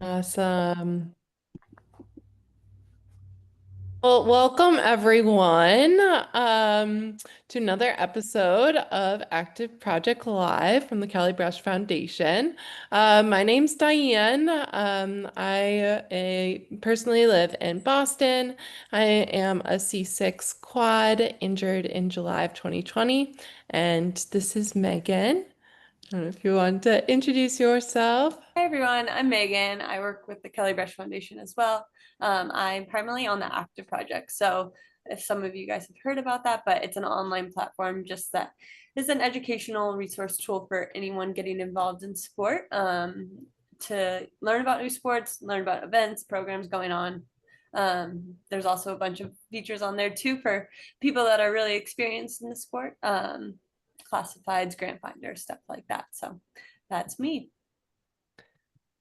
Awesome. Well, welcome everyone to another episode of Active Project Live from the Kelly Brush Foundation. My name's Diane. I personally live in Boston. I am a C6 quad injured in July of 2020, and this is Megan. I don't know if you want to introduce yourself. Hey everyone, I'm Megan. I work with the Kelly Brush Foundation as well. I'm primarily on the Active Project. So, if some of you guys have heard about that, but it's an online platform just that is an educational resource tool for anyone getting involved in sport to learn about new sports, learn about events, programs going on. There's also a bunch of features on there too for people that are really experienced in the sport, classifieds, grant finders, stuff like that. So, that's me.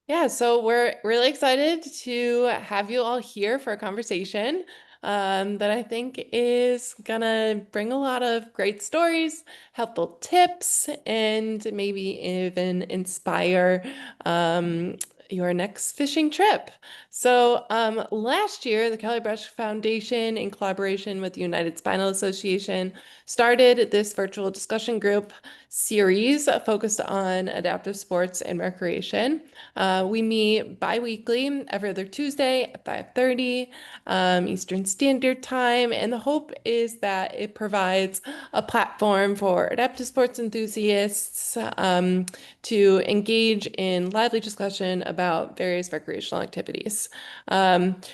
Yeah, so we're really excited to have you all here for a conversation that I think is gonna bring a lot of great stories, helpful tips, and maybe even inspire um, your next fishing trip. So last year, the Kelly Brush Foundation, in collaboration with the United Spinal Association, started this virtual discussion group series focused on adaptive sports and recreation. We meet bi-weekly every other Tuesday at 5:30 Eastern Standard Time, and the hope is that it provides a platform for adaptive sports enthusiasts to engage in lively discussion about various recreational activities.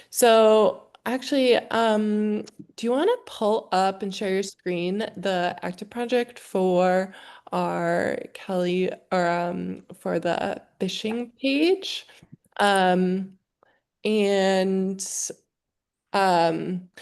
So actually, do you want to pull up and share your screen the active project for our Kelly or for the fishing page. Um, and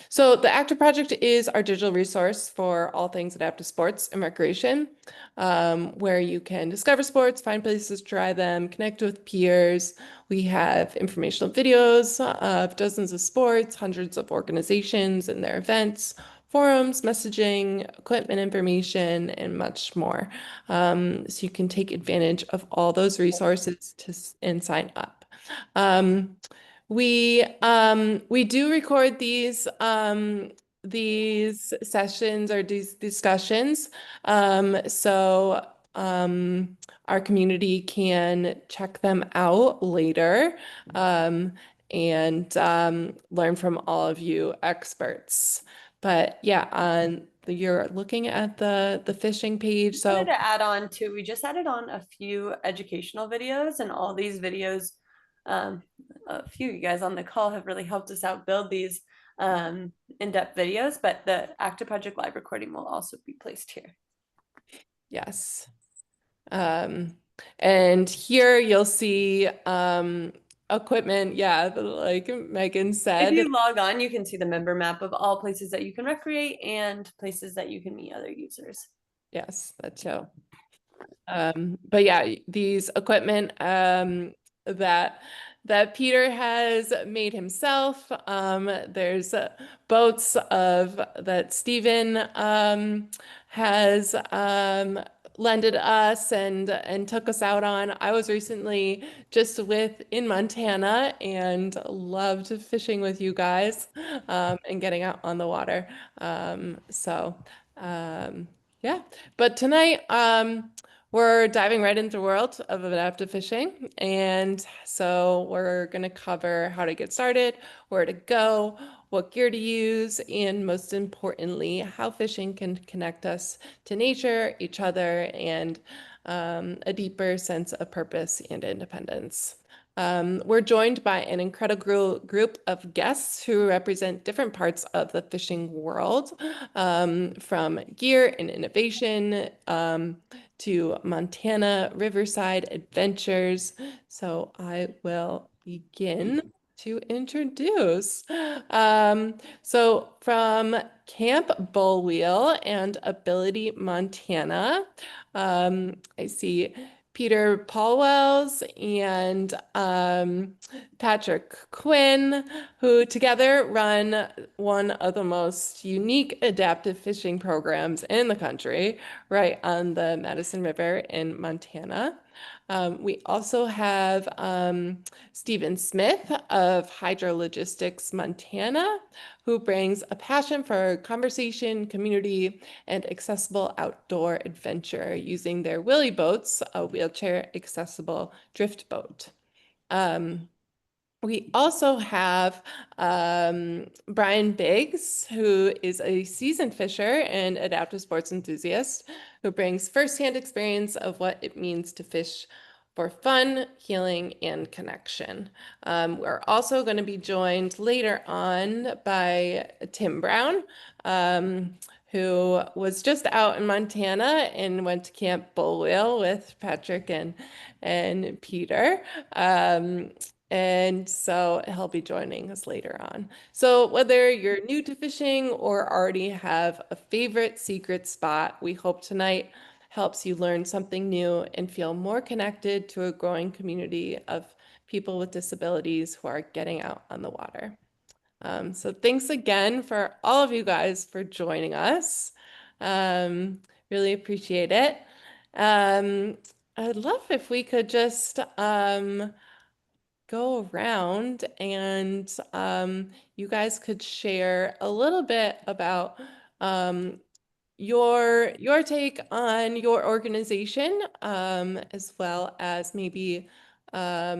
so the Active Project is our digital resource for all things adaptive sports and recreation, where you can discover sports, find places to try them, connect with peers. We have informational videos of dozens of sports, hundreds of organizations and their events, forums, messaging, equipment information, and much more. So you can take advantage of all those resources and sign up. Um, we do record these sessions or these discussions so our community can check them out later and learn from all of you experts. But yeah, you're looking at the fishing page. Wanted So to add on too, we just added on a few educational videos, and all these videos, um, a few of you guys on the call have really helped us out build these in-depth videos, but the Active Project live recording will also be placed here. yes. Um, and here you'll see equipment, yeah, like Megan If said. you log on, you can see the member map of all places that you can recreate and places that you can meet other users. Yes, that too. But yeah, these equipment that that Peter has made himself. There's boats of that Stephen has lended us and took us out on. I was recently just with in Montana and loved fishing with you guys and getting out on the water. So yeah, but tonight we're diving right into the world of adaptive fishing. And so we're going to cover how to get started, where to go, what gear to use, and most importantly, how fishing can connect us to nature, each other, and a deeper sense of purpose and independence. We're joined by an incredible group of guests who represent different parts of the fishing world, from gear and innovation, to Montana Riverside Adventures. So I will begin to introduce. So from Camp Bullwheel and Ability, Montana, I see Peter Pauwels and Patrick Quinn, who together run one of the most unique adaptive fishing programs in the country, right on the Madison River in Montana. We also have Stephen Smith of Hydrologists Montana, who brings a passion for conversation, community, and accessible outdoor adventure using their Willy boats, a wheelchair accessible drift boat. We also have Brian Biggs, who is a seasoned fisher and adaptive sports enthusiast who brings firsthand experience of what it means to fish for fun, healing, and connection. We're also going to be joined later on by Tim Brown, who was just out in Montana and went to Camp Bullwheel with Patrick and Peter. And so he'll be joining us later on. So whether you're new to fishing or already have a favorite secret spot, we hope tonight helps you learn something new and feel more connected to a growing community of people with disabilities who are getting out on the water. So thanks again for all of you guys for joining us. Really appreciate it. I'd love if we could just go around and you guys could share a little bit about your take on your organization, as well as maybe uh,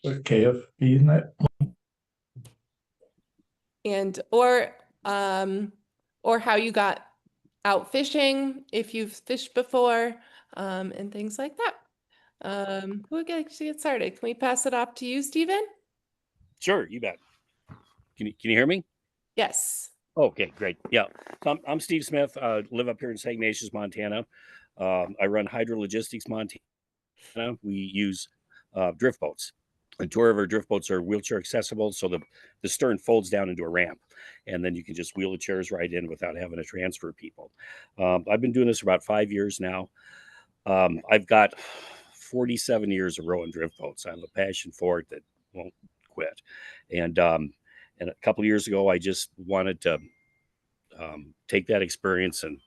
KFB, isn't it? and or how you got out fishing, if you've fished before, and things like that. Who would like to get started? Can we pass it off to you, Stephen? Sure, you bet. Can you hear me? Yes. Okay, great. Yeah, so I'm Steve Smith. Live up here in St. Ignatius, Montana. I run Hydrologists Montana. We use drift boats. And two of our drift boats are wheelchair accessible, so the stern folds down into a ramp, and then you can just wheel the chairs right in without having to transfer people. I've been doing this for about 5 years now. I've got 47 years of rowing drift boats. I have a passion for it that won't quit. And a couple of years ago, I just wanted to take that experience and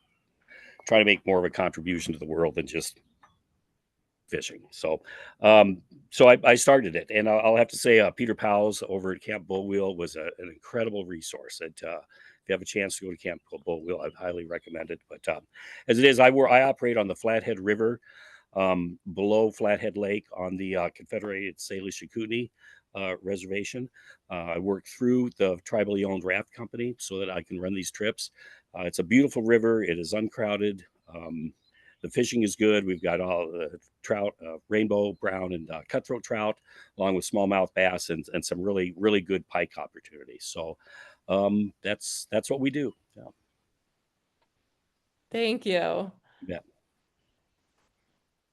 try to make more of a contribution to the world than just fishing. So I started it, and I'll have to say, Peter Pauwels over at Camp Bullwheel was an incredible resource. That if you have a chance to go to Camp Bullwheel, I'd highly recommend it. But as it is, I operate on the Flathead River, below Flathead Lake on the Confederated Salish Kootenai reservation. I work through the tribally owned raft company so that I can run these trips. It's a beautiful river. It is uncrowded. The fishing is good. We've got all the trout, rainbow, brown, and cutthroat trout, along with smallmouth bass and some really, really good pike opportunities. So that's what we do. Yeah. Thank you. Yeah.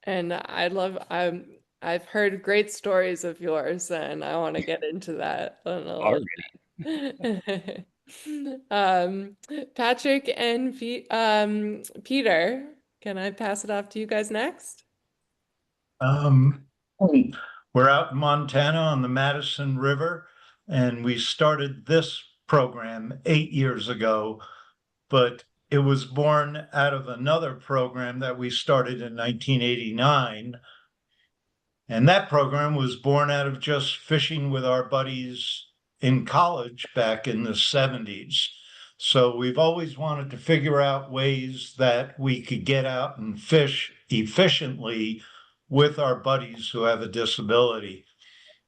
And I've heard great stories of yours, and I want to get into that in a little bit. Patrick and Peter, can I pass it off to you guys next? We're out in Montana on the Madison River, and we started this program 8 years ago, but it was born out of another program that we started in 1989. And that program was born out of just fishing with our buddies in college back in the 70s. So we've always wanted to figure out ways that we could get out and fish efficiently with our buddies who have a disability.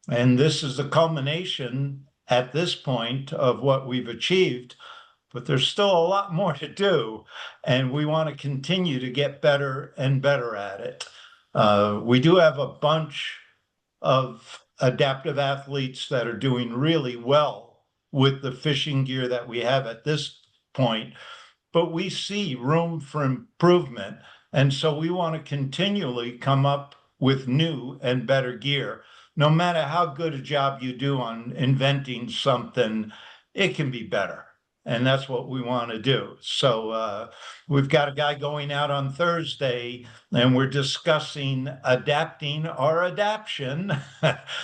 And this is the culmination at this point of what we've achieved, but there's still a lot more to do. And we want to continue to get better and better at it. We do have a bunch of adaptive athletes that are doing really well with the fishing gear that we have at this point, but we see room for improvement. And so we want to continually come up with new and better gear. No matter how good a job you do on inventing something, it can be better. And that's what we want to do. So we've got a guy going out on Thursday, and we're discussing adapting our adaption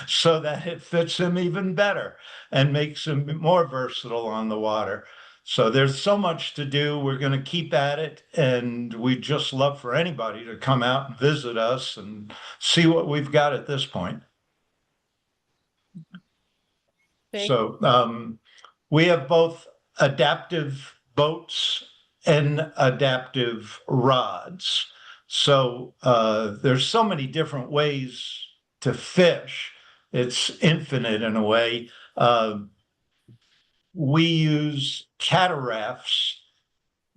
so that it fits him even better and makes him more versatile on the water. So there's so much to do. We're going to keep at it, and we'd just love for anybody to come out and visit us and see what we've got at this point. So we have both adaptive boats and adaptive rods. So there's so many different ways to fish. It's infinite in a way. We use catarafts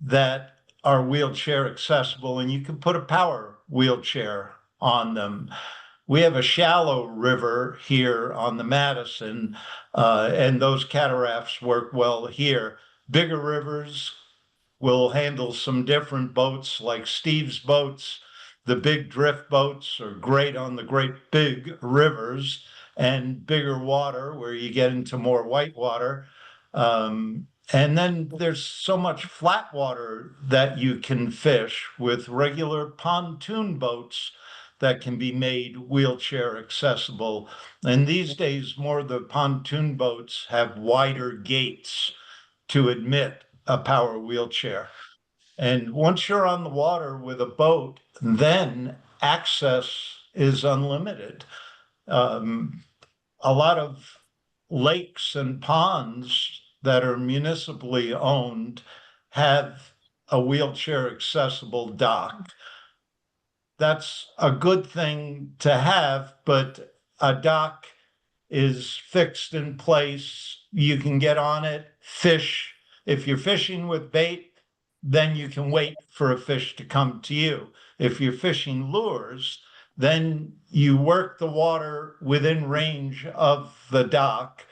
that are wheelchair accessible, and you can put a power wheelchair on them. We have a shallow river here on the Madison, and those catarafts work well here. Bigger rivers will handle some different boats, like Steve's boats. The big drift boats are great on the great big rivers, and bigger water where you get into more white water. And then there's so much flat water that you can fish with regular pontoon boats that can be made wheelchair accessible. And these days, more of the pontoon boats have wider gates to admit a power wheelchair. And once you're on the water with a boat, then access is unlimited. A lot of lakes and ponds that are municipally owned have a wheelchair accessible dock. That's a good thing to have, but a dock is fixed in place. You can get on it, fish. If you're fishing with bait, then you can wait for a fish to come to you. If you're fishing lures, then you work the water within range of the dock,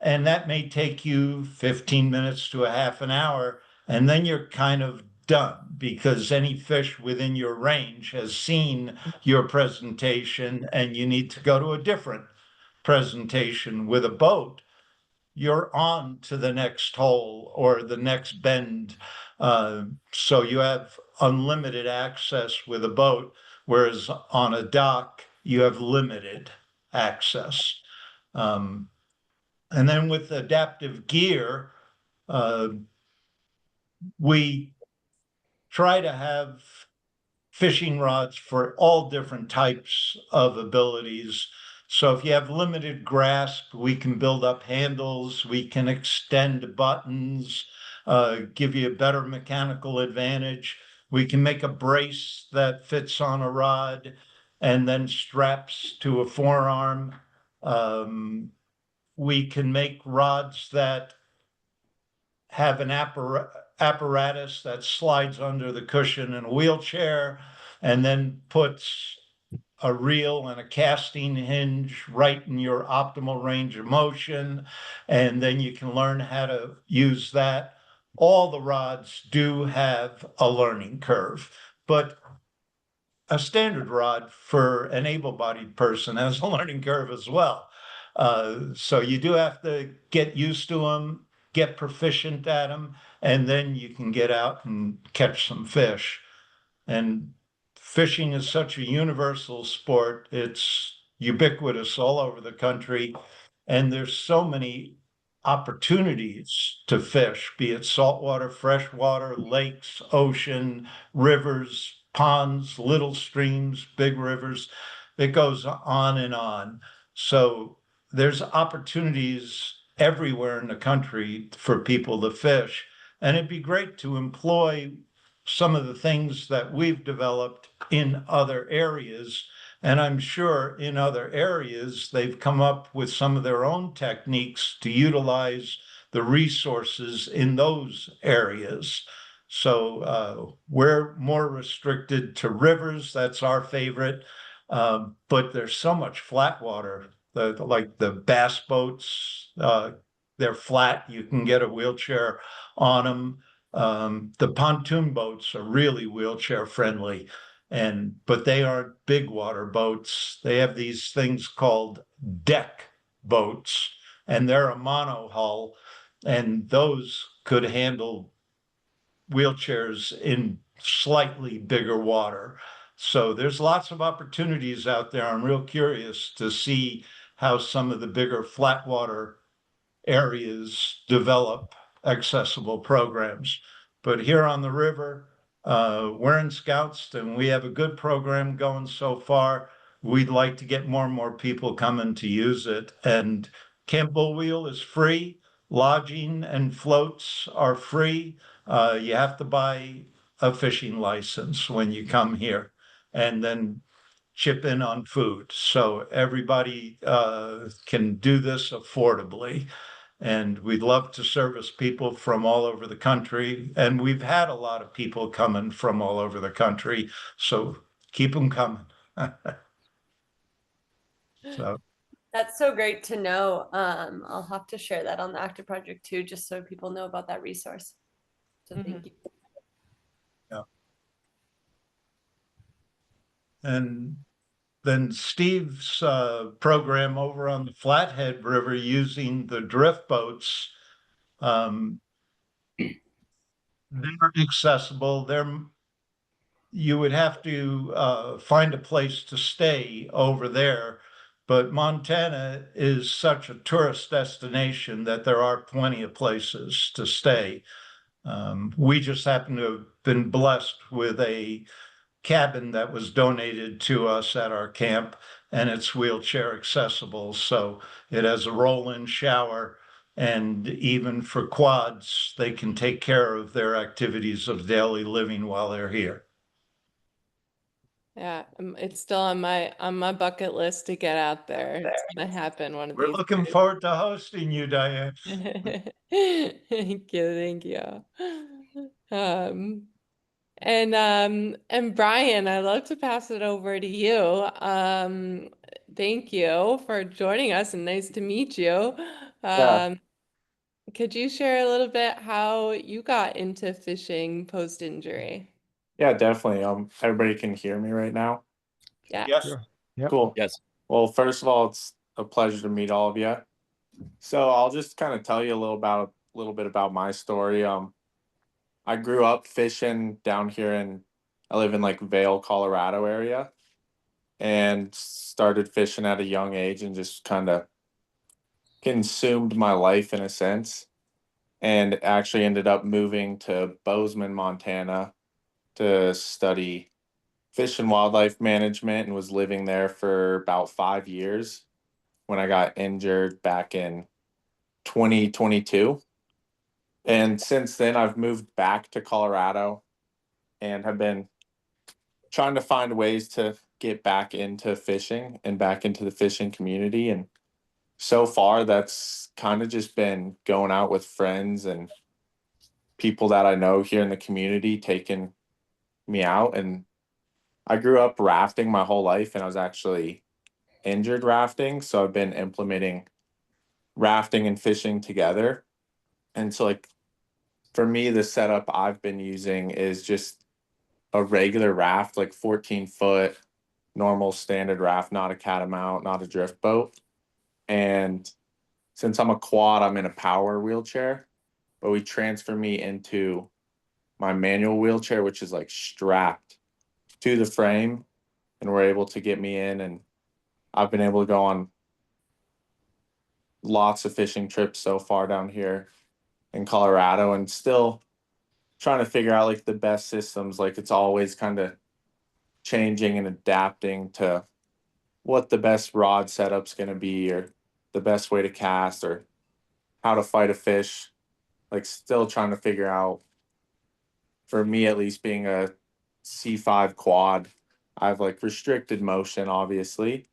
and that may take you 15 minutes to a half an hour, and then you're kind of done because any fish within your range has seen your presentation and you need to go to a different presentation. With a boat, you're on to the next hole or the next bend. So you have unlimited access with a boat, whereas on a dock, you have limited access. And then with adaptive gear, we try to have fishing rods for all different types of abilities. So if you have limited grasp, we can build up handles, we can extend buttons, give you a better mechanical advantage. We can make a brace that fits on a rod and then straps to a forearm. We can make rods that have an apparatus that slides under the cushion in a wheelchair and then puts a reel and a casting hinge right in your optimal range of motion. And then you can learn how to use that. All the rods do have a learning curve, but a standard rod for an able-bodied person has a learning curve as well. So you do have to get used to them, get proficient at them, and then you can get out and catch some fish. And fishing is such a universal sport. It's ubiquitous all over the country. And there's so many opportunities to fish, be it saltwater, freshwater, lakes, ocean, rivers, ponds, little streams, big rivers. It goes on and on. So there's opportunities everywhere in the country for people to fish. And it'd be great to employ some of the things that we've developed in other areas. And I'm sure in other areas, they've come up with some of their own techniques to utilize the resources in those areas. So we're more restricted to rivers. That's our favorite. But there's so much flat water, like the bass boats, they're flat. You can get a wheelchair on them. The pontoon boats are really wheelchair friendly, but they aren't big water boats. They have these things called deck boats, and they're a monohull, and those could handle wheelchairs in slightly bigger water. So there's lots of opportunities out there. I'm real curious to see how some of the bigger flat water areas develop accessible programs. But here on the river, we're in Scouts and we have a good program going so far. We'd like to get more and more people coming to use it. And Camp Bullwheel is free. Lodging and floats are free. You have to buy a fishing license when you come here, and then chip in on food. So everybody can do this affordably. And we'd love to service people from all over the country. And we've had a lot of people coming from all over the country. So keep them coming. So That's so great to know. I'll have to share that on the Active Project too, just so people know about that resource. So thank you. yeah. And then Steve's program over on the Flathead River using the drift boats, they're accessible. You would have to find a place to stay over there, but Montana is such a tourist destination that there are plenty of places to stay. We just happen to have been blessed with a cabin that was donated to us at our camp, and it's wheelchair accessible. So it has a roll-in shower, and even for quads, they can take care of their activities of daily living while they're here. Yeah, it's still on my bucket list to get out there. It's gonna happen one of We're these looking days. forward to hosting you, Diane. Thank you, thank you. And Brian, I'd love to pass it over to you. Thank you for joining us and nice to meet you. Yeah, Could you share a little bit how you got into fishing post-injury? yeah, definitely. Everybody can hear me right now. Yeah. Yes. Sure. Yep. Cool. Yes. Well, first of all, it's a pleasure to meet all of you. So I'll just kind of tell you a little bit about my story. I grew up fishing down here I live in like Vail, Colorado area, and started fishing at a young age and just kind of consumed my life in a sense. And actually ended up moving to Bozeman, Montana to study fish and wildlife management and was living there for about 5 years when I got injured back in 2022. And since then, I've moved back to Colorado and have been trying to find ways to get back into fishing and back into the fishing community. And so far, that's kind of just been going out with friends and people that I know here in the community, taking me out. And I grew up rafting my whole life, and I was actually injured rafting. So I've been implementing rafting and fishing together. And so, like, for me, the setup I've been using is just a regular raft, like 14-foot normal standard raft, not a catamount, not a drift boat. And since I'm a quad, I'm in a power wheelchair, but we transfer me into my manual wheelchair, which is like strapped to the frame, and we're able to get me in. And I've been able to go on lots of fishing trips so far down here in Colorado, and still trying to figure out like the best systems. Like, it's always kind of changing and adapting to what the best rod setup's going to be, or the best way to cast, or how to fight a fish. Like, still trying to figure out, for me at least, being a C5 quad, I have like restricted motion, obviously.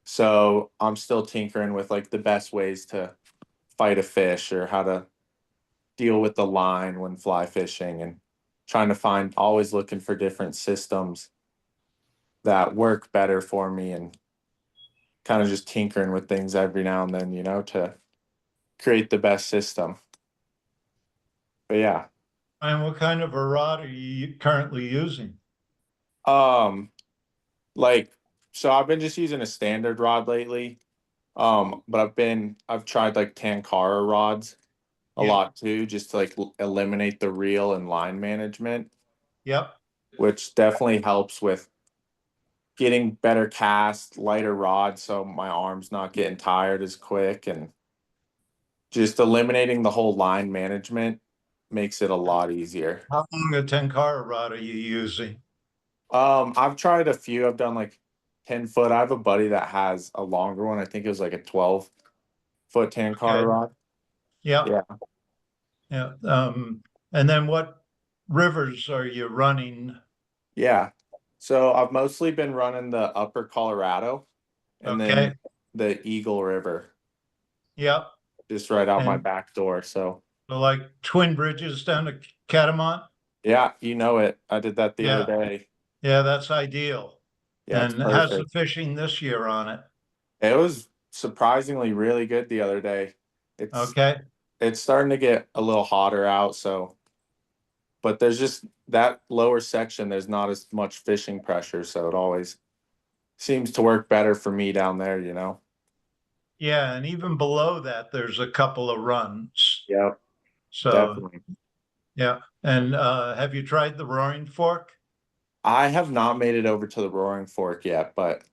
So I'm still tinkering with like the best ways to fight a fish, or how to deal with the line when fly fishing, and trying to find, always looking for different systems that work better for me, and kind of just tinkering with things every now and then, to create the best system. But yeah. And what kind of a rod are you currently using? Like, so I've been just using a standard rod lately. But I've tried like Tankara rods a Yeah. lot too, just to like eliminate the reel and line management, Yep. which definitely helps with getting better cast, lighter rod, so my arm's not getting tired as quick. And just eliminating the whole line management makes it a lot easier. How long a 10-car rod are you using? I've tried a few. I've done like 10 foot. I have a buddy that has a longer one. I think it was like a 12-foot 10-car Okay. rod. Yeah, Yeah. yeah. And then what rivers are you running? Yeah. So I've mostly been running the upper Colorado and Okay, then the Eagle River yeah. just right out my And back door. So so like Twin Bridges down to Catamount? yeah, you know it. I did that the other Yeah, day. yeah, that's ideal. Yeah, it's And how's the perfect. fishing this year on it? It was surprisingly really good the other day. It's Okay, it's starting to get a little hotter out, so but there's just that lower section, there's not as much fishing pressure, so it always seems to work better for me down there, you know. yeah, and even below that, there's a couple of runs. Yep, So, definitely. yeah. And have you tried the Roaring Fork? I have not made it over to the Roaring Fork yet, but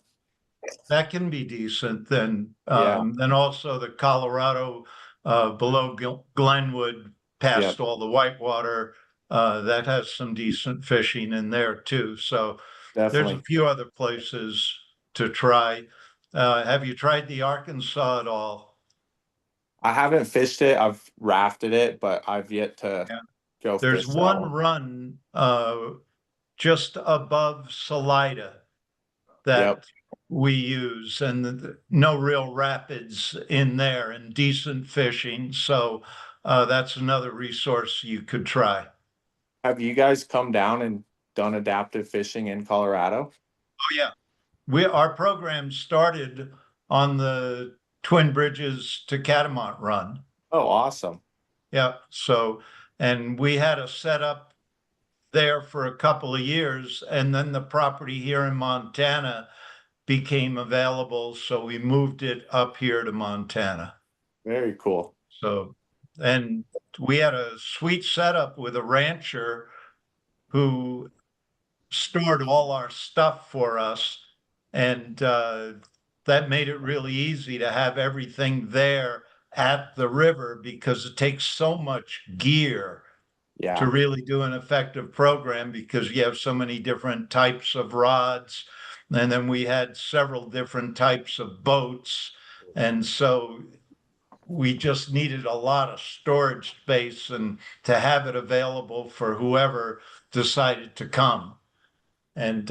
That can be decent. yeah, Then also the Colorado below Glenwood, yep, past all the whitewater, that has some decent fishing in there too. So there's a definitely. few other places to try. Have you tried the Arkansas at all? I haven't fished it. I've rafted it, but I've yet to Yeah. go There's fish that one one. run just above Salida Yep. that we use, and no real rapids in there and decent fishing. So that's another resource you could try. Have you guys come down and done adaptive fishing in Colorado? Oh yeah, our program started on the Twin Bridges to Catamount run. Oh, awesome. Yeah, so and we had a setup there for a couple of years, and then the property here in Montana became available, so we moved it up here to Montana. Very cool. So, and we had a sweet setup with a rancher who stored all our stuff for us. And that made it really easy to have everything there at the river because it takes so much gear to Yeah, really do an effective program because you have so many different types of rods. And then we had several different types of boats. And so we just needed a lot of storage space and to have it available for whoever decided to come. And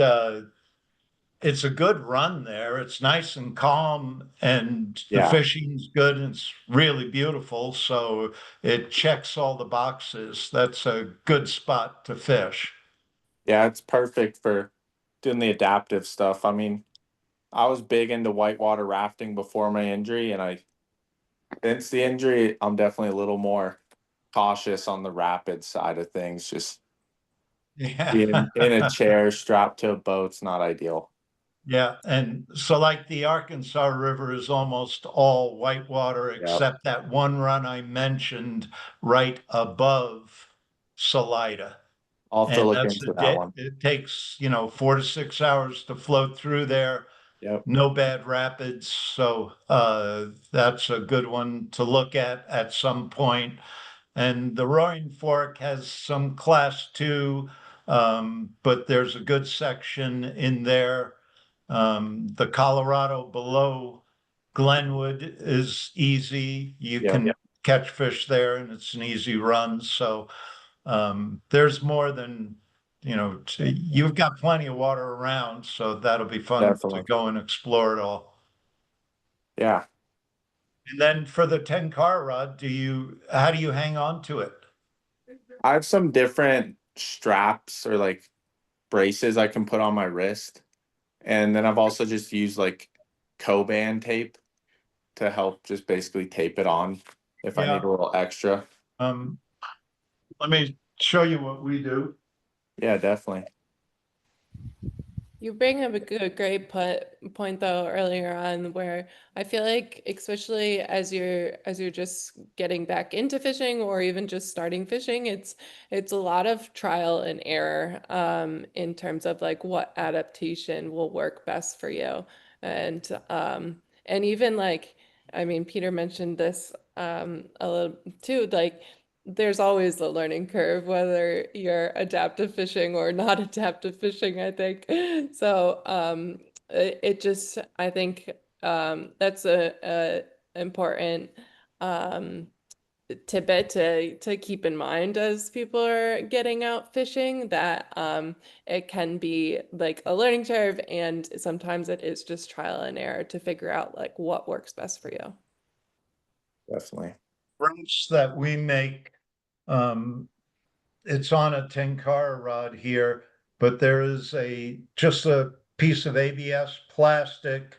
it's a good run there. It's nice and calm, and the yeah, fishing's good, and it's really beautiful. So it checks all the boxes. That's a good spot to fish. yeah. It's perfect for doing the adaptive stuff. I mean, I was big into whitewater rafting before my injury, and since the injury, I'm definitely a little more cautious on the rapid side of things. Just Yeah. being in a chair strapped to a boat's not ideal. Yeah, and so like the Arkansas River is almost all whitewater Yeah, except that one run I mentioned right above Salida. I'll have to And look that's a into that day, one. it takes, 4 to 6 hours to float through there. Yep, No bad rapids, so that's a good one to look at some point. And the Roaring Fork has some class two, but there's a good section in there. The Colorado below Glenwood is easy. You yep, can catch fish there and it's an easy run. So there's more than, you've got plenty of water around, so that'll be fun to definitely. go and explore it all. Yeah, And then for the 10-car rod, how do you hang on to it? I have some different straps or like braces I can put on my wrist. And then I've also just used like Coban tape to help just basically tape it on if I Yeah. need a little extra. Um, Let me show you what we do. Yeah, definitely. You bring up a great point though earlier on where I feel like especially as you're just getting back into fishing or even just starting fishing, it's a lot of trial and error in terms of like what adaptation will work best for you. And even like I mean Peter mentioned this a little too, like there's always a learning curve, whether you're adaptive fishing or not adaptive fishing, I think. So it just, I think that's a important tidbit to keep in mind as people are getting out fishing, that it can be like a learning curve, and sometimes it is just trial and error to figure out like what works best for you. Definitely. Ropes that we make, it's on a Tenkara rod here, but there is just a piece of ABS plastic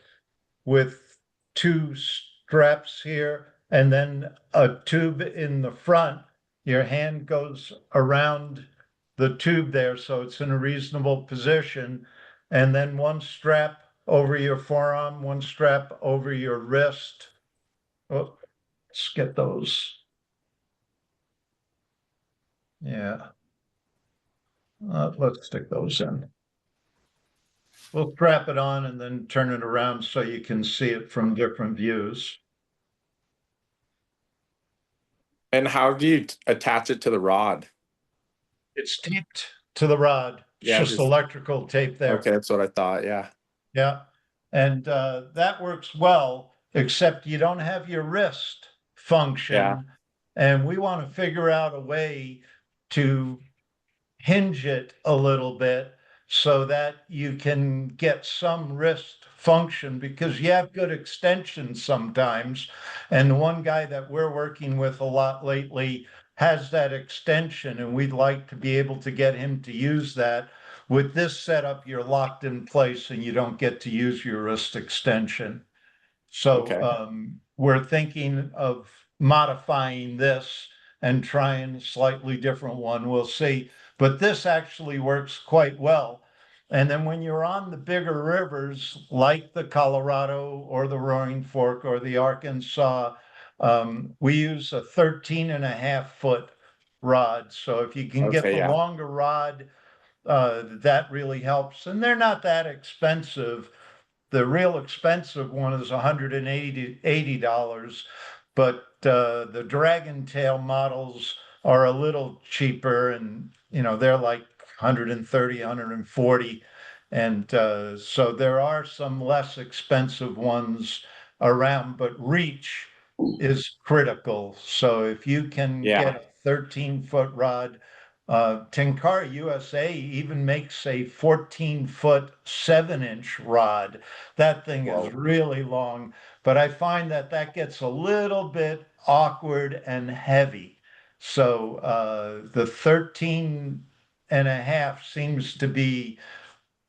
with two straps here and then a tube in the front. Your hand goes around the tube there, so it's in a reasonable position. And then one strap over your forearm, one strap over your wrist. Oh, let's get those. Yeah. Let's stick those in. We'll strap it on and then turn it around so you can see it from different views. And how do you attach it to the rod? It's taped to the rod. It's Yeah, just electrical tape there. Okay, that's what I thought. Yeah. Yeah. And that works well, except you don't have your wrist function. Yeah. And we want to figure out a way to hinge it a little bit so that you can get some wrist function, because you have good extensions sometimes. And the one guy that we're working with a lot lately has that extension, and we'd like to be able to get him to use that. With this setup, you're locked in place and you don't get to use your wrist extension. So Okay. we're thinking of modifying this and trying a slightly different one. We'll see. But this actually works quite well. And then when you're on the bigger rivers like the Colorado or the Roaring Fork or the Arkansas, we use a 13.5 foot rod. So if you can get Okay. the Yeah. longer rod, that really helps. And they're not that expensive. The real expensive one is $180, but the Dragon Tail models are a little cheaper, and they're like 130, 140. And so there are some less expensive ones around, but reach is critical. So if you can Yeah. get a 13-foot rod, Tenkara USA even makes a 14-foot 7-inch rod. That thing is Whoa. really long, but I find that gets a little bit awkward and heavy. So the 13.5 seems to be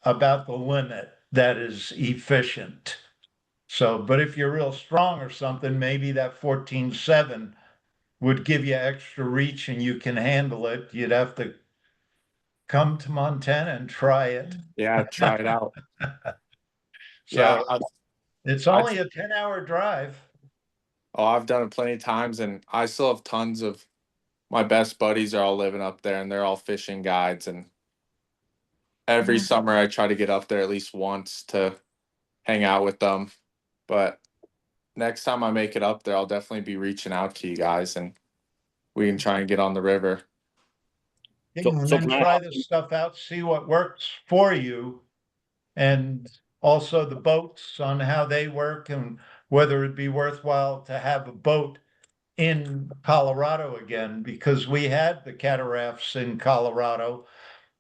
about the limit that is efficient. So, but if you're real strong or something, maybe that 14.7 would give you extra reach and you can handle it. You'd have to come to Montana and try it. Yeah. Try it out. So Yeah. it's I've, only a 10-hour drive. I've done it plenty of times, and I still have tons of my best buddies are all living up there, and they're all fishing guides. And every summer I try to get up there at least once to hang out with them. But next time I make it up there, I'll definitely be reaching out to you guys, and we can try and get on the river. Yeah, and So then can I try ask this stuff out, see what works for you, and also the boats on how they work and whether it'd be worthwhile to have a boat in Colorado again, because we had the cataracts in Colorado,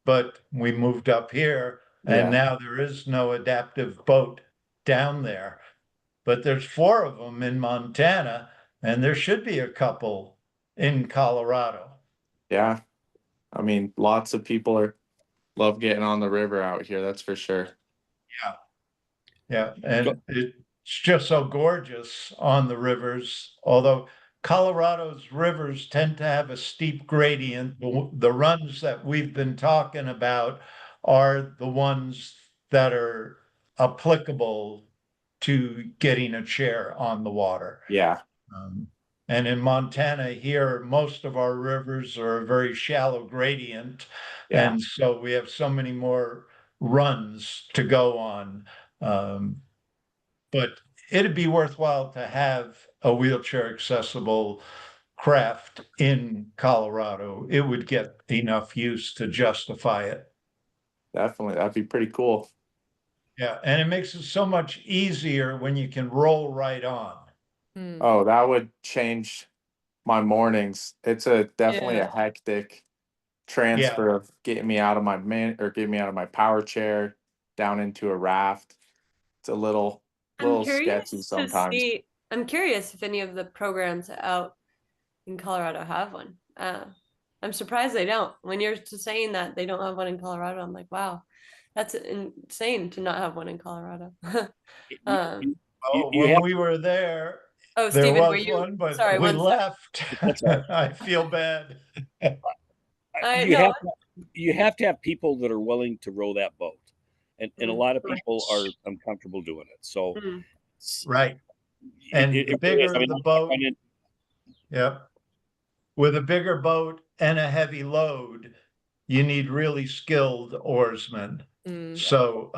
but we moved up here and Yeah. now there is no adaptive boat down there. But there's 4 of them in Montana, and there should be a couple in Colorado. Yeah. I mean, lots of people love getting on the river out here. That's for sure. Yeah, and it's just so gorgeous on the rivers, although Colorado's rivers tend to have a steep gradient. The runs that we've been talking about are the ones that are applicable to getting a chair on the water. Yeah. Um, and in Montana here, most of our rivers are a very shallow gradient. Yeah. And so we have so many more runs to go on. But it'd be worthwhile to have a wheelchair accessible craft in Colorado. It would get enough use to justify it. Definitely, that'd be pretty cool. Yeah, and it makes it so much easier when you can roll right on. Mm. Oh, that would change my mornings. It's definitely a Yeah. hectic transfer of getting me out of my getting me out of my power chair down into a raft. It's a little I'm sketchy curious to sometimes. see. I'm curious if any of the programs out in Colorado have one. I'm surprised they don't. When you're saying that they don't have one in Colorado, I'm like, wow, that's insane to not have one in Colorado. You, Oh, you when have we were there, Oh, there Stephen, were was you? one, but Sorry, we one sec. left. That's all right. I feel bad. I you know. have you have to have people that are willing to row that boat, and a Mm. lot of people are uncomfortable doing it. So Mm. Right. And the it really is. I bigger mean, the I boat, find it- yep. With a bigger boat and a heavy load, you need really skilled oarsmen. Mm. So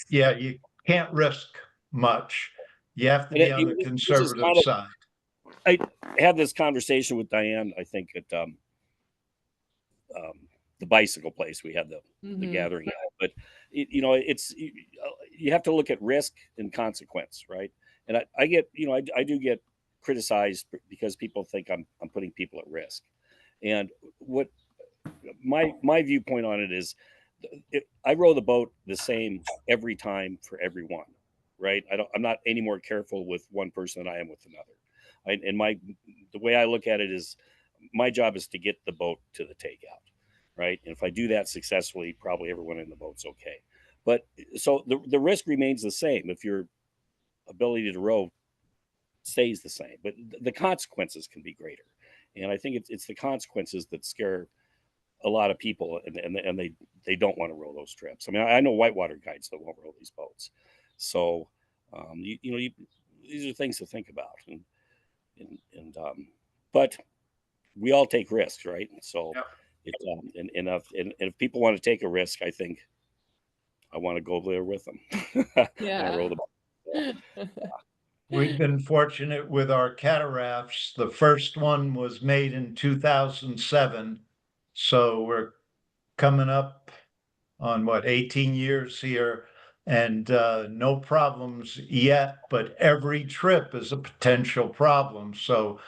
yeah, you can't risk much. You have to and be on the this is conservative kind of. side. I had this conversation with Diane. I think at the bicycle place we had the Mhm. gathering at. But you know, it's you have to look at risk and consequence, right? And I get, you know, I do get criticized because people think I'm putting people at risk. And what my viewpoint on it is, I row the boat the same every time for everyone, right? I'm not any more careful with one person than I am with another. And the way I look at it is, my job is to get the boat to the takeout, right? And if I do that successfully, probably everyone in the boat's okay. But so the risk remains the same if your ability to row stays the same, but the consequences can be greater. And I think it's the consequences that scare a lot of people, and they don't want to row those trips. I mean, I know whitewater guides that won't row these boats. So these are things to think about, but we all take risks, right? So Yep. and if people want to take a risk, I think I want to go there with them. Yeah. And row the boat. We've been fortunate with our catarafts. The first one was made in 2007. So we're coming up on what, 18 years here, and no problems yet, but every trip is a potential problem. So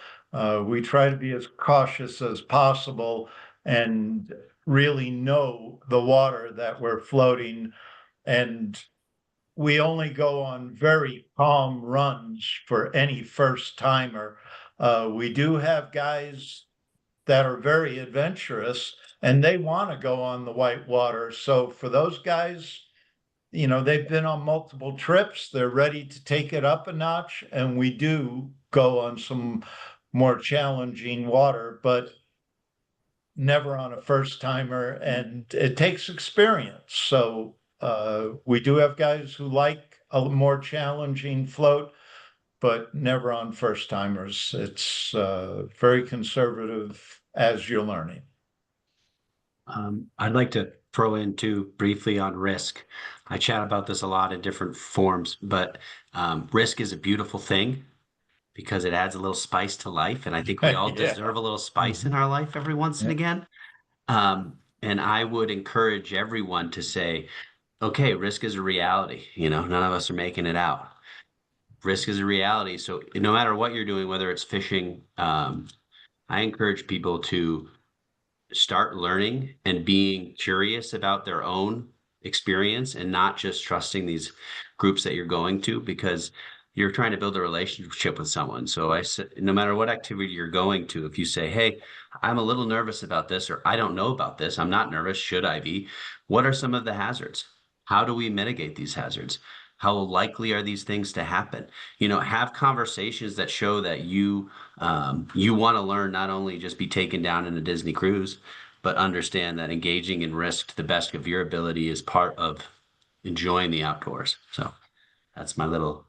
we try to be as cautious as possible and really know the water that we're floating. And we only go on very calm runs for any first timer. We do have guys that are very adventurous and they want to go on the white water. So for those guys, you know, they've been on multiple trips, they're ready to take it up a notch, and we do go on some more challenging water, but never on a first timer, and it takes experience. So we do have guys who like a more challenging float, but never on first timers. It's very conservative as you're learning. I'd like to throw in too briefly on risk. I chat about this a lot in different forms, but risk is a beautiful thing because it adds a little spice to life. And I think we all Yeah. deserve a little spice in our life every once and Yeah. again. And I would encourage everyone to say, okay, risk is a reality. You know, none of us are making it out. Risk is a reality. So no matter what you're doing, whether it's fishing, I encourage people to start learning and being curious about their own experience and not just trusting these groups that you're going to, because you're trying to build a relationship with someone. So I said, no matter what activity you're going to, if you say, hey, I'm a little nervous about this, or I don't know about this, I'm not nervous, should I be? What are some of the hazards? How do we mitigate these hazards? How likely are these things to happen? You know, have conversations that show that you want to learn, not only just be taken down in a Disney cruise, but understand that engaging in risk to the best of your ability is part of enjoying the outdoors. So that's my little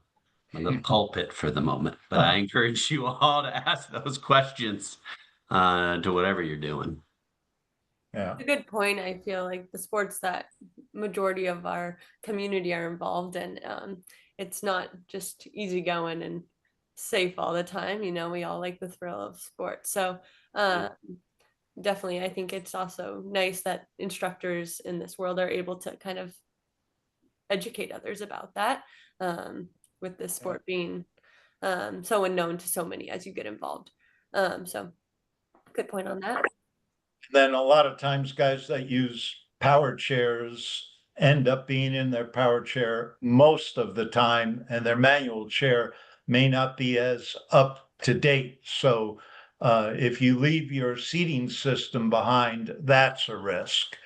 pulpit for the moment. But I encourage you all to ask those questions to whatever you're doing. Yeah. A good point. I feel like the sports that majority of our community are involved in, it's not just easy going and safe all the time. You know, we all like the thrill of sport. So definitely, I think it's also nice that instructors in this world are able to kind of educate others about that, with this sport being so unknown to so many as you get involved. So good point on that. Then a lot of times guys that use power chairs end up being in their power chair most of the time, and their manual chair may not be as up to date. So if you leave your seating system behind, that's a risk.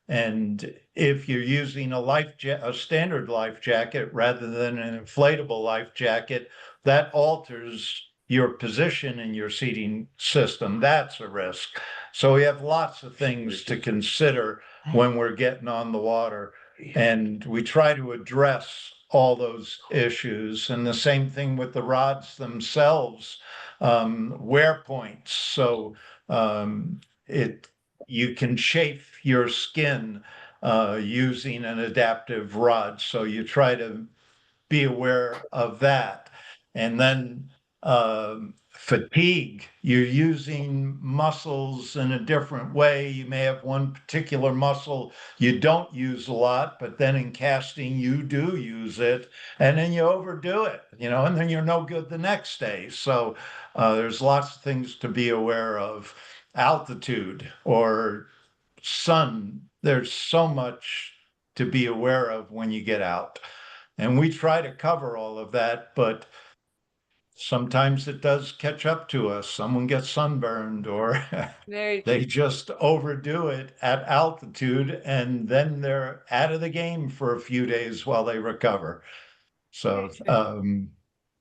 And if you're using a standard life jacket rather than an inflatable life jacket, that alters your position in your seating system. That's a risk. So we have lots of things to consider when we're getting on the water, and we try to address all those issues. And the same thing with the rods themselves, wear points. So you can chafe your skin using an adaptive rod. So you try to be aware of that. And then fatigue, you're using muscles in a different way. You may have one particular muscle you don't use a lot, but then in casting you do use it, and then you overdo it, and then you're no good the next day. So there's lots of things to be aware of. Altitude or sun, there's so much to be aware of when you get out. And we try to cover all of that, but sometimes it does catch up to us. Someone gets sunburned or Very they true. just overdo it at altitude, and then they're out of the game for a few days while they recover. So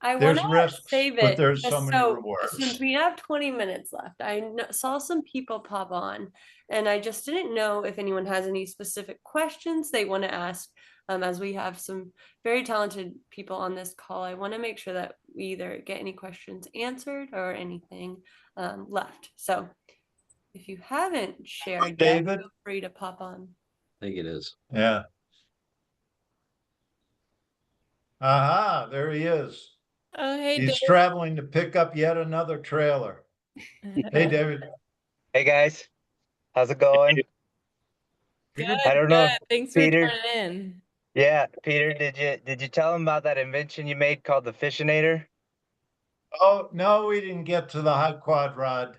I want there's to risks, save but it there's so just many so rewards. since we have 20 minutes left. Saw some people pop on, and I just didn't know if anyone has any specific questions they want to ask. As we have some very talented people on this call, I want to make sure that we either get any questions answered or anything left. So if you haven't shared yet, David? feel free to pop on. I think it is. Yeah. Aha, there he is. Oh, hey, He's traveling to pick up yet another trailer. Hey, Dave. David. Hey guys, how's it going? Good, I don't know if good. Thanks for Peter. turning in. Yeah, Peter, did you tell him about that invention you made called the Fishinator? Oh, no, we didn't get to the high quad rod.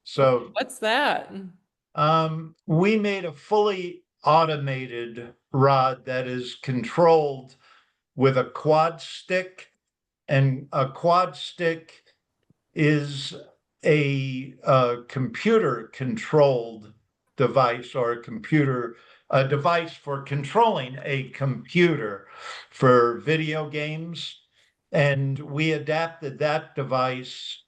So What's that? we made a fully automated rod that is controlled with a quad stick, and a quad stick is a computer controlled device, or a device for controlling a computer for video games. And we adapted that device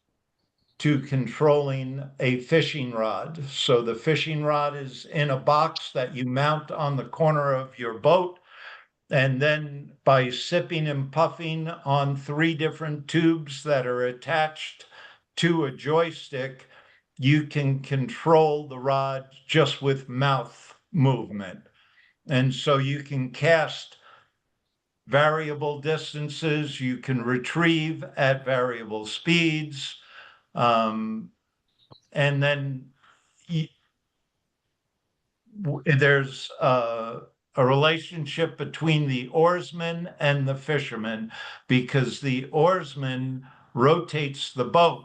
to controlling a fishing rod. So the fishing rod is in a box that you mount on the corner of your boat. And then by sipping and puffing on 3 different tubes that are attached to a joystick, you can control the rod just with mouth movement. And so you can cast variable distances, you can retrieve at variable speeds. And then there's a relationship between the oarsman and the fisherman, because the oarsman rotates the boat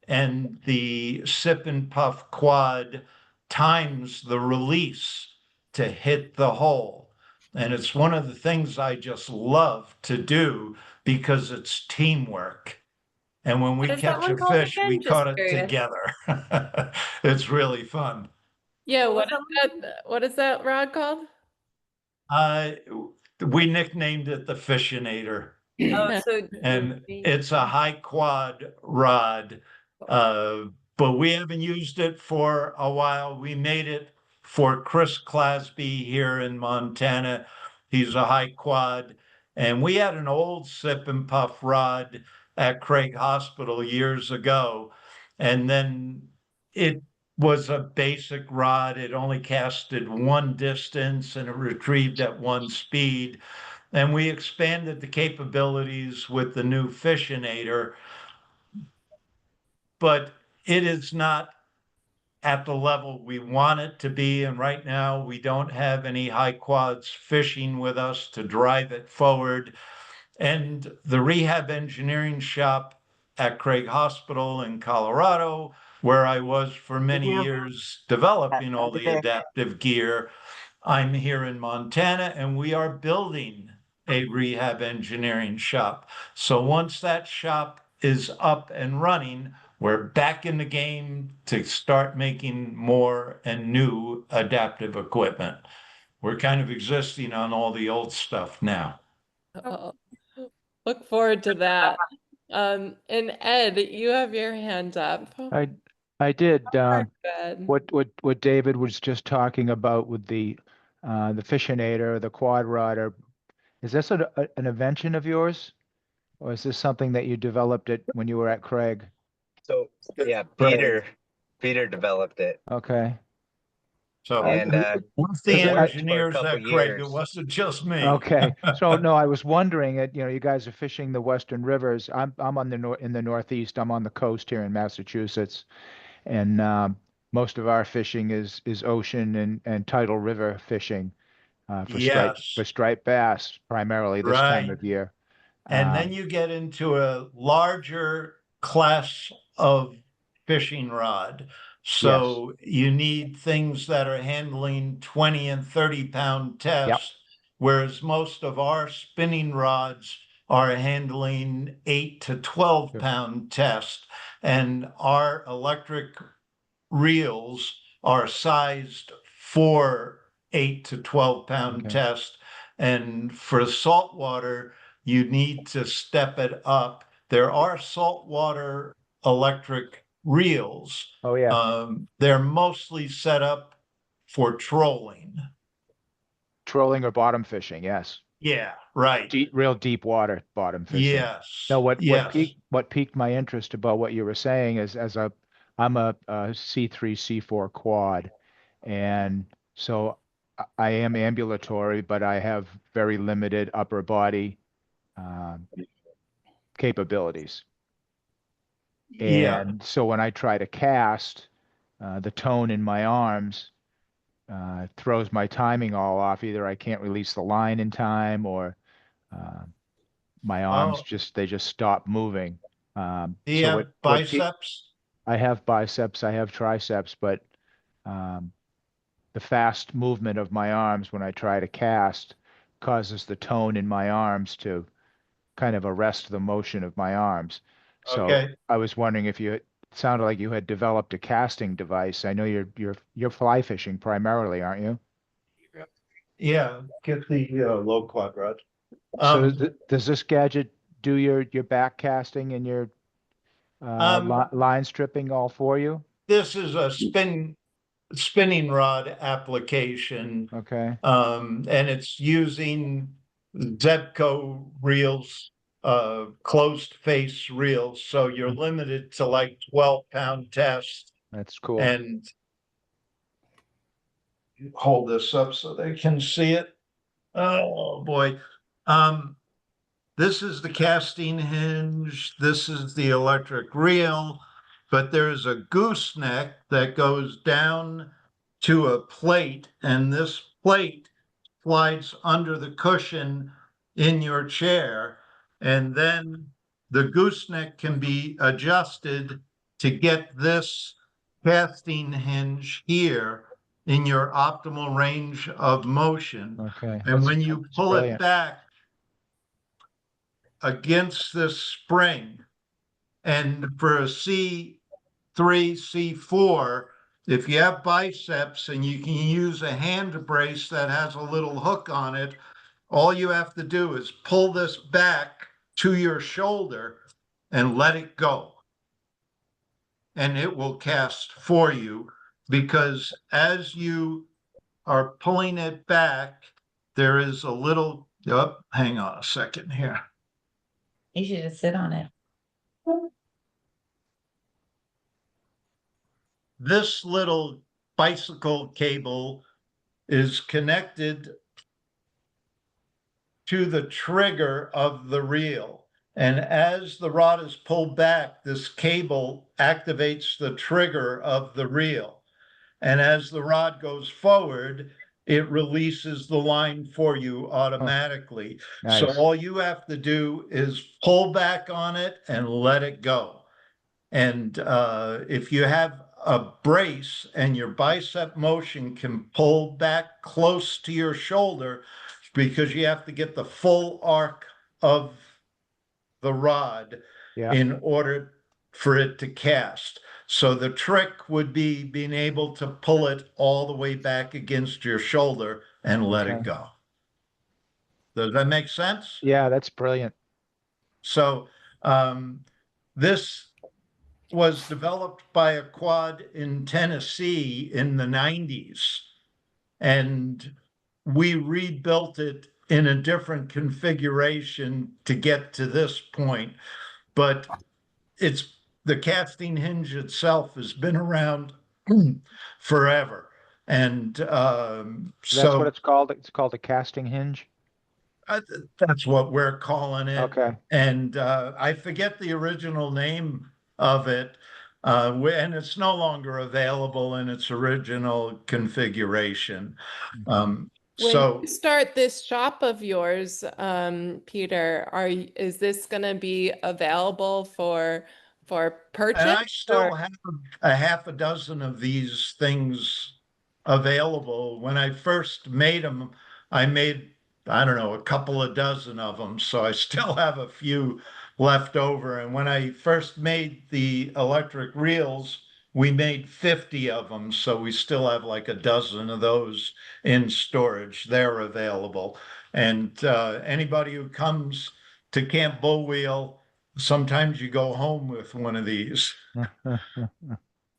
and the sip and puff quad times the release to hit the hole. And it's one of the things I just love to do because it's teamwork. And when we What is that catch a one called fish, we again? Just caught it curious. together. It's really fun. Yeah, What what was is that? What is that rod called? We nicknamed it the Fishinator, Oh, so and it's a high quad rod, but we haven't used it for a while. We made it for Chris Clasby here in Montana. He's a high quad, and we had an old sip and puff rod at Craig Hospital years ago, and then it was a basic rod. It only casted one distance and it retrieved at one speed. and we expanded the capabilities with the new Fishinator, but it is not at the level we want it to be. And right now, we don't have any high quads fishing with us to drive it forward. And the rehab engineering shop at Craig Hospital in Colorado, where I was for many years developing all the adaptive gear, I'm here in Montana, and we are building a rehab engineering shop. So once that shop is up and running, we're back in the game to start making more and new adaptive equipment. We're kind of existing on all the old stuff now. Oh, look forward to that. And Ed, you have your hand up. I did. Good. What David was just talking about with the fishinator, the quad rodder, is this an invention of yours, or is this something that you developed it when you were at Craig? So yeah, Right. Peter developed it, Okay. So and once it the worked for a engineers couple at Craig, it years. wasn't just me. Okay. So no, I was wondering that, you guys are fishing the Western rivers. I'm on in the Northeast. I'm on the coast here in Massachusetts, and most of our fishing is ocean and tidal river fishing Yes, for striped bass primarily this time right. of year. And then Um, you get into a larger class of fishing rod. yes. So you need things that are handling 20 and 30-pound Yep. tests, whereas most of our spinning rods are handling 8 to 12-pound tests. And our electric reels are sized for 8 to 12-pound Okay. test. And for saltwater, you need to step it up. There are saltwater electric reels. Oh yeah. They're mostly set up for trolling. Trolling or bottom fishing. Yes. Yeah, right. Real deep water bottom fishing. Yes, No, yes. what piqued my interest about what you were saying is I'm a C3 C4 quad, and so I am ambulatory, but I have very limited upper body um, capabilities. Yeah. And so when I try to cast, the tone in my arms throws my timing all off. Either I can't release the line in time, or uh, my arms Oh, they just stop moving. do you So have biceps? I have biceps, I have triceps, but um, the fast movement of my arms when I try to cast causes the tone in my arms to kind of arrest the motion of my arms. So Okay. I was wondering if it sounded like you had developed a casting device. I know you're fly fishing primarily, aren't you? Yeah, get the low quad rod. So Um, does this gadget do your back casting and your um, line stripping all for you? this is a spinning rod application, Okay. and it's using Zebco reels, closed face reels. So you're limited to like 12-pound tests. That's cool. And hold this up so they can see it. Oh boy. Um, This is the casting hinge. This is the electric reel, but there's a gooseneck that goes down to a plate, and this plate slides under the cushion in your chair. And then the gooseneck can be adjusted to get this casting hinge here in your optimal range of motion. Okay. And when you That's pull it brilliant. back against this spring. And for a C3, C4, if you have biceps and you can use a hand brace that has a little hook on it, all you have to do is pull this back to your shoulder and let it go. And it will cast for you, because as you are pulling it back, there is a little, oh, hang on a second here. You should just sit on it. This little bicycle cable is connected to the trigger of the reel. And as the rod is pulled back, this cable activates the trigger of the reel. And as the rod goes forward, it releases the line for you automatically. So Nice. all you have to do is pull back on it and let it go. And if you have a brace and your bicep motion can pull back close to your shoulder, because you have to get the full arc of the rod Yeah. in order for it to cast. So the trick would be being able to pull it all the way back against your shoulder and let it Okay. go. Does that make sense? Yeah, that's brilliant. So this was developed by a quad in Tennessee in the 90s, and we rebuilt it in a different configuration to get to this point. But it's the casting hinge itself has been around forever. And That's what so it's called. It's called a casting hinge. that's what we're calling it. Okay. And I forget the original name of it. And it's no longer available in its original configuration. When So you start this shop of yours, Peter, is this going to be available for and purchase? I still have a half a dozen of these things available. When I first made them, I made, I don't know, a couple of dozen of them. So I still have a few left over. And when I first made the electric reels, we made 50 of them. So we still have like a dozen of those in storage. They're available. And anybody who comes to Camp Bullwheel, sometimes you go home with one of these.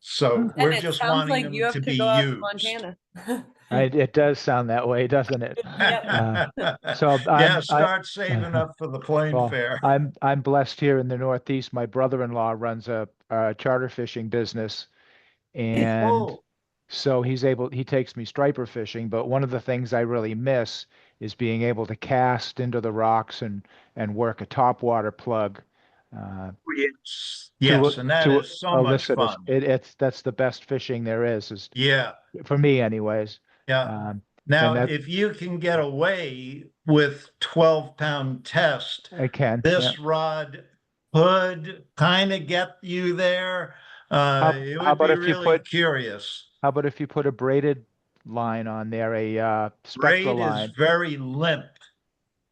So And we're it just sounds wanting like you them have to to be go out to used. Montana. It does sound that way, doesn't it? Yep. So Yeah, start saving up for the plane well, fare. I'm blessed here in the Northeast. My brother-in-law runs a charter fishing business, and Oh, so he takes me striper fishing. But one of the things I really miss is being able to cast into the rocks and work a topwater plug. yes, To yes, and that to is so much elicit fun. that's the best fishing there is Yeah, for me anyways. yeah. Um, Now, and that if you can get away with 12-pound test, I can. Yeah. this rod could kind of get you there. It How would about be if you really put curious. how about if you put a braided line on there, a spectral Braid is line? very limp,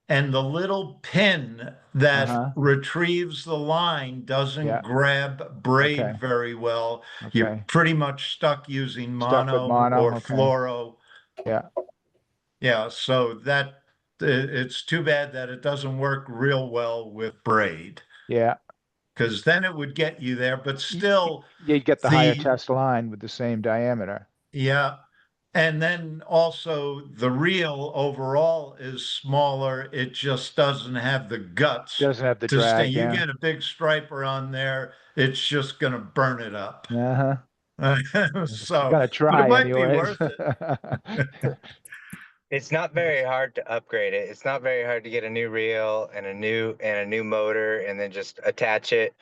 and the little pin that Uh-huh. retrieves the line doesn't Yeah. grab braid Okay. very well. You're Okay. pretty much stuck using Stuck with mono or mono. Okay. fluoro. Yeah. Yeah, so that it's too bad that it doesn't work real well with braid, Yeah. because then it would get you there, but Y- y- still You'd get the higher the test line with the same diameter. yeah. And then also the reel overall is smaller. It just doesn't have the guts Doesn't have the to stay. drag. You Yeah. get a big striper on there, it's just gonna burn it up. Uh-huh. I'm So, gonna but it try might be anyways. worth it. It's not very hard to upgrade it. It's not very hard to get a new reel and a new motor and then just attach it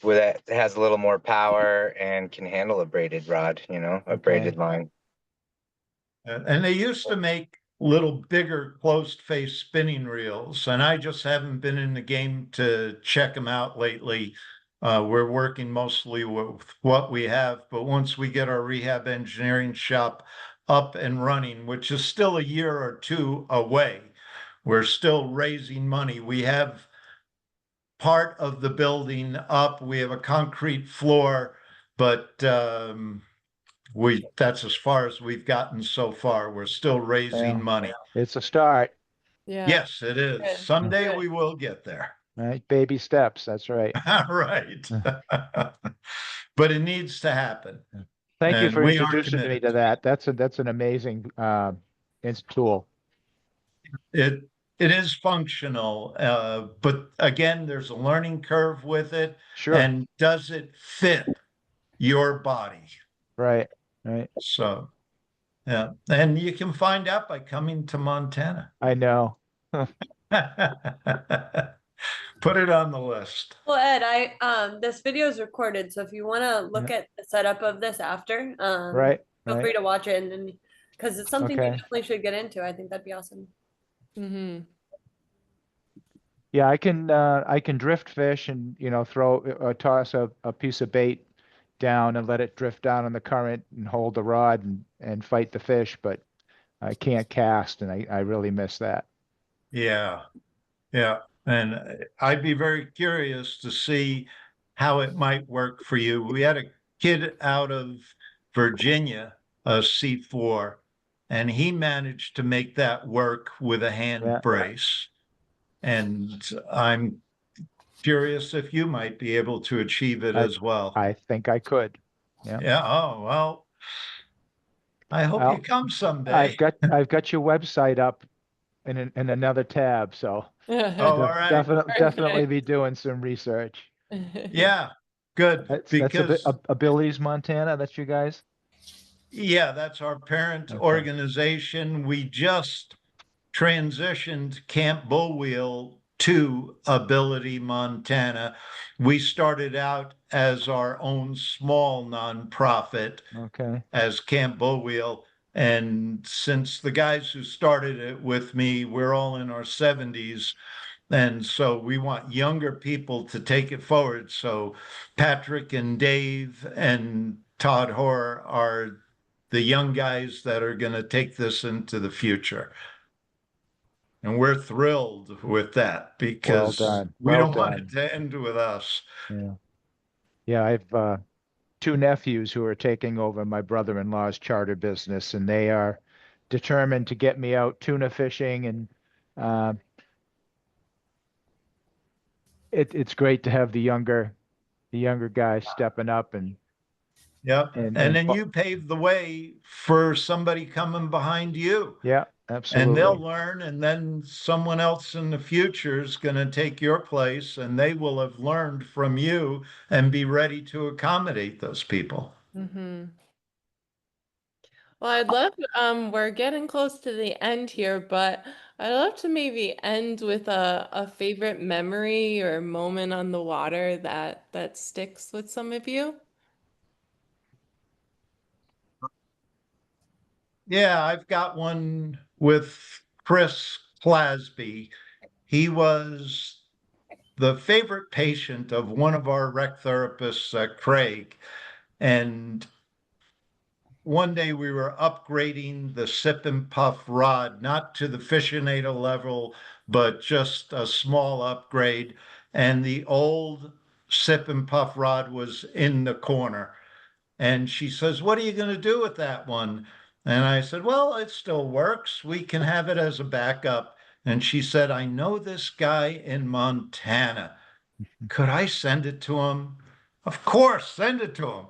with it has a little more power and can handle a braided rod, a Okay. braided line. And they used to make little bigger closed face spinning reels, and I just haven't been in the game to check them out lately. We're working mostly with what we have, but once we get our rehab engineering shop up and running, which is still a year or two away, we're still raising money. We have part of the building up, we have a concrete floor, but that's as far as we've gotten so far. We're still raising Well, money. it's a start, Yeah. Yes, it is. Good. Someday Good. we will get there. right? Baby steps. That's right. Right. But it needs to happen. Thank you And for we are introducing me committed. to that. That's an amazing tool. It it is functional, but again, there's a learning curve with it. Sure. And does it fit your body? Right. Right. So, yeah. And you can find out by coming to Montana. I know. Put it on the list. Well, Ed, this video is recorded, so if you want to look Yeah. at the setup of this after, Right, feel right. free to watch it, and then because it's something you Okay. definitely should get into. I think that'd be awesome. Hmm. Yeah, I can drift fish and, throw toss a piece of bait down and let it drift down on the current and hold the rod and fight the fish, but I can't cast, and I really miss that. Yeah, yeah. And I'd be very curious to see how it might work for you. We had a kid out of Virginia, a C4, and he managed to make that work with a hand Yeah, brace. And I'm curious if you might be able to achieve it I as well. I think I could. Yeah. Yeah. Oh, well, I hope you Well, come someday. I've got your website up in another tab, so Oh, all right. definitely be doing some research. Yeah, good. That's Because Abilities Montana. That's you guys. yeah, that's our parent Okay. organization. We just transitioned Camp Bullwheel to Ability Montana. We started out as our own small nonprofit Okay. as Camp Bullwheel. And since the guys who started it with me, we're all in our 70s. And so we want younger people to take it forward. So Patrick and Dave and Todd Hoare are the young guys that are going to take this into the future. And we're thrilled with that Well because done. we Well don't want it done. to end with us. Yeah. Yeah, I've two nephews who are taking over my brother-in-law's charter business, and they are determined to get me out tuna fishing, and uh, it's great to have the younger guys stepping up Yep. and And and then you pave the way for somebody coming behind you. yeah, And they'll absolutely. learn, and then someone else in the future is going to take your place, and they will have learned from you and be ready to accommodate those people. Hmm. Well, I'd love, we're getting close to the end here, but I'd love to maybe end with a favorite memory or moment on the water that sticks with some of you. Yeah, I've got one with Chris Clasby. He was the favorite patient of one of our rec therapists, Craig. And one day we were upgrading the sip and puff rod, not to the Fissionator level, but just a small upgrade. And the old sip and puff rod was in the corner. And she says, "What are you going to do with that one?" And I said, "Well, it still works. We can have it as a backup." And she said, "I know this guy in Montana. Could I send it to him?" Of course, send it to him.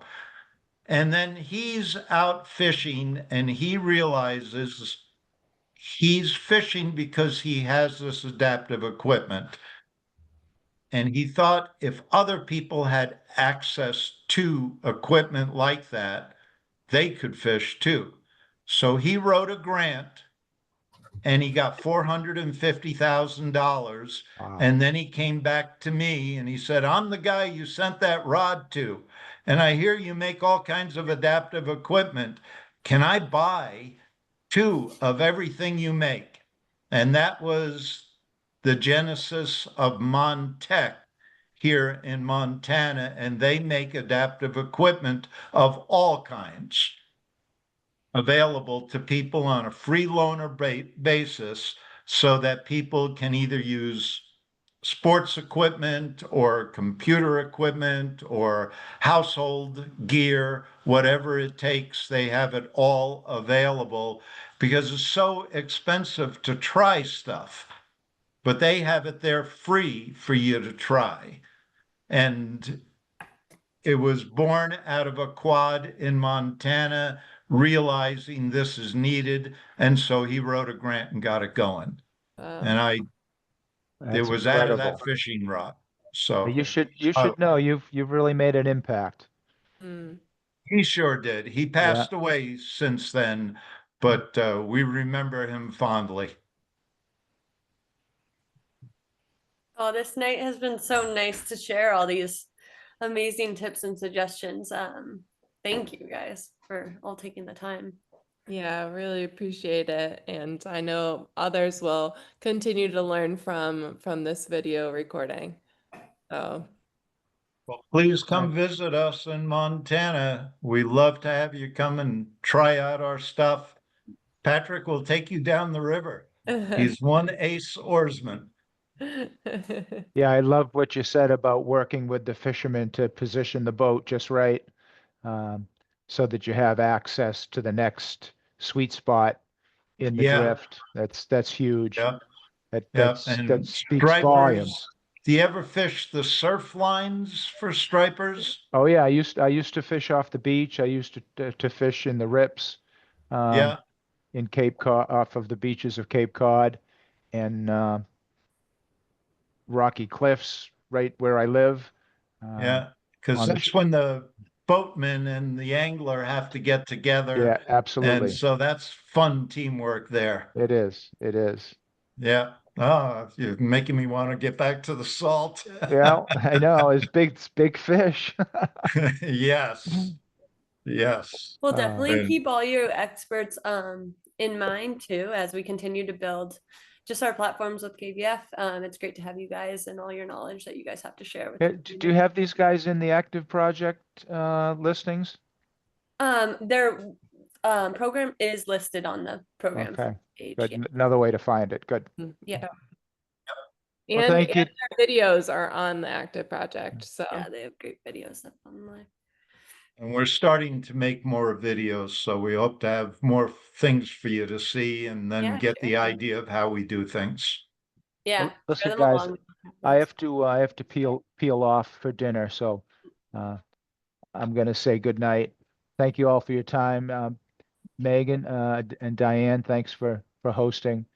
And then he's out fishing and he realizes he's fishing because he has this adaptive equipment. And he thought if other people had access to equipment like that, they could fish too. So he wrote a grant and he got $450,000. Wow. And then he came back to me and he said, "I'm the guy you sent that rod to. And I hear you make all kinds of adaptive equipment. Can I buy two of everything you make?" And that was the genesis of Montech here in Montana. And they make adaptive equipment of all kinds available to people on a free loaner basis so that people can either use sports equipment or computer equipment or household gear, whatever it takes, they have it all available because it's so expensive to try stuff, but they have it there free for you to try. And it was born out of a quad in Montana, realizing this is needed. And so he wrote a grant and got it going. And it That's was out of that incredible. fishing rod. So You uh, should know you've really made an impact. Mm. he sure did. He Yeah. passed away since then, but we remember him fondly. Oh, this night has been so nice to share all these amazing tips and suggestions. Thank you guys for all taking the time. Yeah, really appreciate it. And I know others will continue to learn from this video recording. So Well, please come visit us in Montana. We love to have you come and try out our stuff. Patrick will take you down the river. He's one ace oarsman. Yeah, I love what you said about working with the fishermen to position the boat just right, so that you have access to the next sweet spot in the Yeah. drift. That's huge. Yeah, That yeah. that And speaks stripers, volumes. do you ever fish the surf lines for stripers? Oh yeah, I used to fish off the beach. I used to fish in the rips, Yeah, in Cape Cod, off of the beaches of Cape Cod, and Rocky Cliffs, right where I live. yeah. Because On the that's when the boatman and the angler have to get together. Yeah, And absolutely. so that's fun teamwork there. It is. It is. Yeah. Oh, you're making me want to get back to the salt. Yeah, I know. It's big fish. Yes. Yes. We'll Uh, definitely And keep all your experts in mind too as we continue to build just our platforms with KVF. It's great to have you guys and all your knowledge that you guys have to share with the do you community. have these guys in the active project listings? Their program is listed on the program Okay, page. good. Yeah. Another way to find it. Good. Yeah. Well, and thank you. our videos are on the active project. So Yeah, they have great videos up online. And we're starting to make more videos, so we hope to have more things for you to see and then Yeah, get the sure. idea of how we do things. Yeah, Listen, share them guys, along. I have to peel off for dinner, so I'm gonna say good night. Thank you all for your time. Megan and Diane, thanks for hosting.